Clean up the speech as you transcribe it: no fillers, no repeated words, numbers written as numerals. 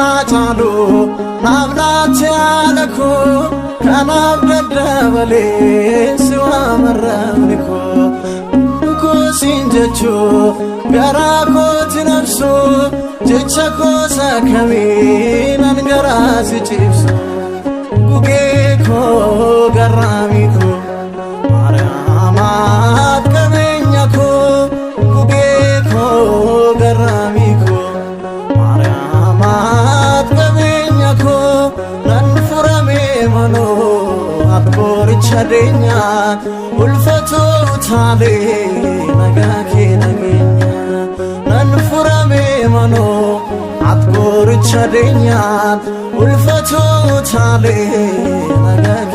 ናቻሉ ናብናት ያለኮ ከናብ ደደበሌ ሲዋ መረምኒኮ ኩሲንጀቹ ገራኮት ነፍሱ ጀቸኮ ሰከሚ ነንገራ ሲጭብሱ ጉጌኮ ገራሚኮ ማርያማት ቀበኛኮ ጉጌኮ ገራሚኮ ማርያማት ቀበኛኮ ነንፉረሜ መኖ አትቦርቻደኛ ውልፈቱ ታሌ ነጋኬ ነገኛ ነንፉረሜ መኖ አትቦርቻደኛ ውልፈቱ ታሌ ነጋኬ